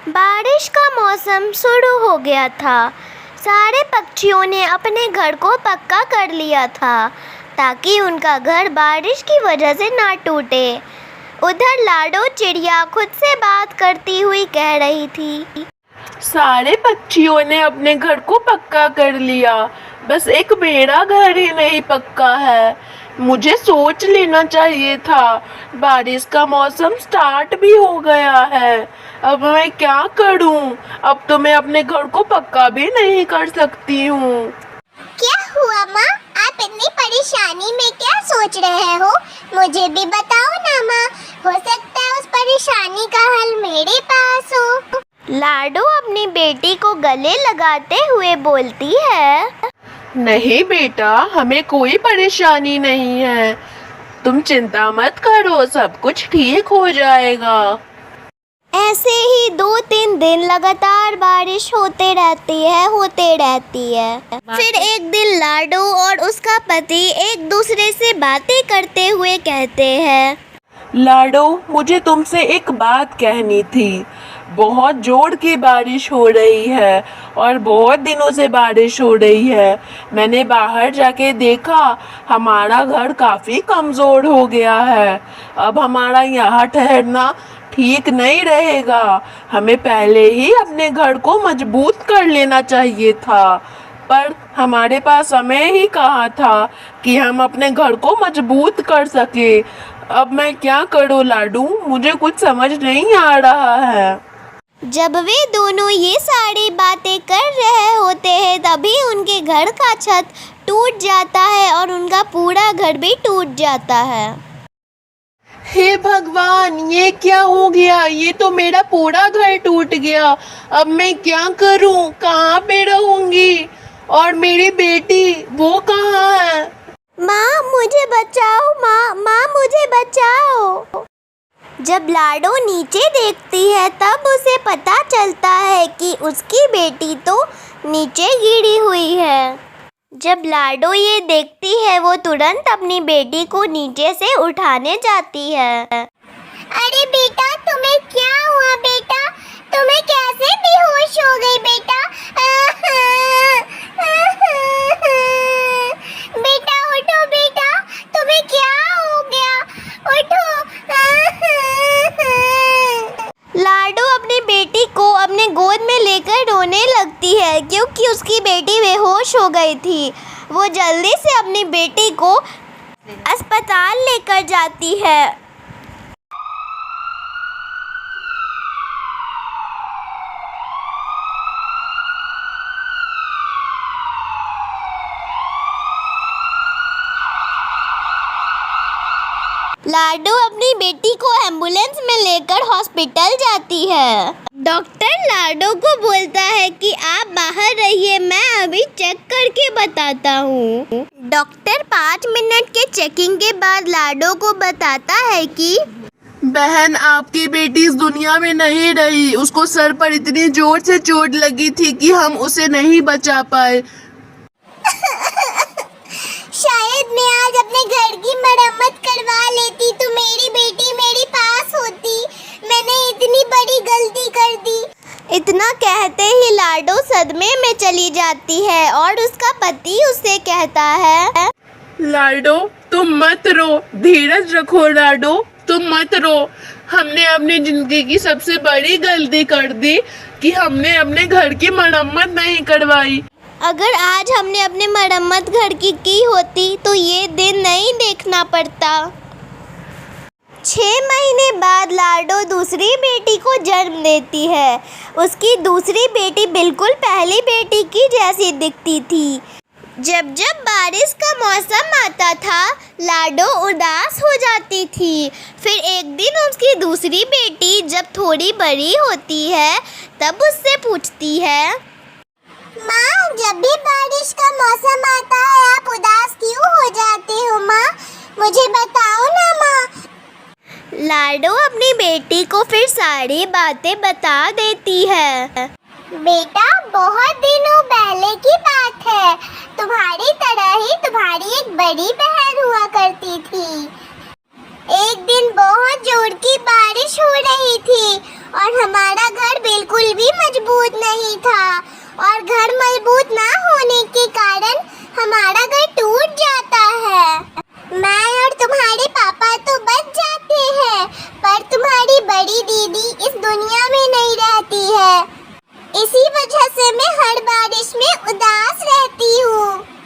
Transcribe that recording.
बारिश का मौसम शुरू हो गया था। सारे पक्षियों ने अपने घर को पक्का कर लिया था ताकि उनका घर बारिश की वजह से ना टूटे। उधर लाडो चिड़िया खुद से बात करती हुई कह रही थी, सारे पक्षियों ने अपने घर को पक्का कर लिया, बस एक मेरा घर ही नहीं पक्का है। मुझे सोच लेना चाहिए था। बारिश का मौसम स्टार्ट भी हो गया है। अब मैं क्या करूं? अब तो मैं अपने घर को पक्का भी नहीं कर सकती हूँ। क्या हुआ माँ? आप इतनी परेशानी में क्या सोच रहे हो? मुझे भी बताओ ना माँ, हो सकता है उस परेशानी का हल मेरे पास हो। लाडो अपनी बेटी को गले लगाते हुए बोलती है, नहीं बेटा, हमें कोई परेशानी नहीं है। तुम चिंता मत करो, सब कुछ ठीक हो जाएगा। ऐसे ही 2-3 दिन लगातार बारिश होते रहती है। फिर एक दिन लाडो और उसका पति एक दूसरे से बातें करते हुए कहते हैं, लाडो, मुझे तुमसे एक बात कहनी थी। बहुत जोर की बारिश हो रही है और बहुत दिनों से बारिश हो रही है। मैंने बाहर जाके देखा, हमारा घर काफ़ी कमज़ोर हो गया है। अब हमारा यहाँ ठहरना ठीक नहीं रहेगा। हमें पहले ही अपने घर को मजबूत कर लेना चाहिए था, पर हमारे पास समय ही कहाँ था कि हम अपने घर को मजबूत कर सके। अब मैं क्या करूँ लाडू? मुझे कुछ समझ नहीं आ रहा है। जब वे दोनों ये सारी बातें कर रहे होते हैं तभी उनके घर का छत टूट जाता है और उनका पूरा घर भी टूट जाता है। हे भगवान, ये क्या हो गया? ये तो मेरा पूरा घर टूट गया। अब मैं क्या करूं? कहाँ पे रहूंगी? और मेरी बेटी, वो कहाँ है? माँ मुझे बचाओ, माँ मुझे बचाओ। जब लाडो नीचे देखती है तब उसे पता चलता है कि उसकी बेटी तो नीचे गिरी हुई है। जब लाडो ये देखती है वो तुरंत अपनी बेटी को नीचे से उठाने जाती है। अरे बेटा, तुम्हें क्या हुआ बेटा? तुम्हें कैसे बेहोश हो गई बेटा? बेटा उठो बेटा, तुम्हें क्या हो गया? उठो। लाडो अपनी बेटी को अपने गोद में लेकर रोने लगती है क्योंकि उसकी बेटी बेहोश हो गई थी। वो जल्दी से अपनी बेटी को अस्पताल लेकर जाती है। लाडो अपनी बेटी को एम्बुलेंस में लेकर हॉस्पिटल जाती है। डॉक्टर लाडो को बोलता है कि आप बाहर रहिए, मैं अभी चेक करके बताता हूँ। डॉक्टर 5 मिनट के चेकिंग के बाद लाडो को बताता है कि बहन, आपकी बेटी इस दुनिया में नहीं रही। उसको सर पर इतनी जोर से चोट लगी थी कि हम उसे नहीं बचा पाए। शायद मैं आज अपने घर की मरम्मत करवा लेती तो मेरी बेटी मेरे पास होती। मैंने इतनी बड़ी गलती कर दी। इतना कहते ही लाडो सदमे में चली जाती है और उसका पति उससे कहता है, लाडो, तुम मत रो, धीरज रखो लाडो, तुम मत रो। हमने अपनी जिंदगी की सबसे बड़ी गलती कर दी कि हमने अपने घर की मरम्मत नहीं करवाई। अगर आज हमने अपने मरम्मत घर की होती तो ये दिन नहीं देखना पड़ता। 6 महीने बाद लाडो दूसरी बेटी को जन्म देती है। उसकी दूसरी बेटी बिल्कुल पहली बेटी की जैसी दिखती थी। जब बारिश का मौसम आता था लाडो उदास हो जाती थी। फिर एक दिन उसकी दूसरी बेटी जब थोड़ी बड़ी होती है तब उससे पूछती है, माँ, जब भी बारिश का मौसम आता है आप उदास क्यों हो जाते हो माँ? मुझे बताओ ना माँ। लाडो अपनी बेटी को फिर सारी बातें बता देती है। बेटा, बहुत दिनों पहले की बात है। तुम्हारी तरह ही तुम्हारी एक बड़ी बहन हुआ करती थी। एक दिन बहुत जोर की बारिश हो रही थी और हमारा घर बिल्कुल मजबूत नहीं था और घर मजबूत ना होने के कारण हमारा घर टूट जाता है। मैं और तुम्हारे पापा तो बच जाते हैं, पर तुम्हारी बड़ी दीदी इस दुनिया में नहीं रहती है। इसी वजह से मैं हर बारिश में उदास रहती हूँ।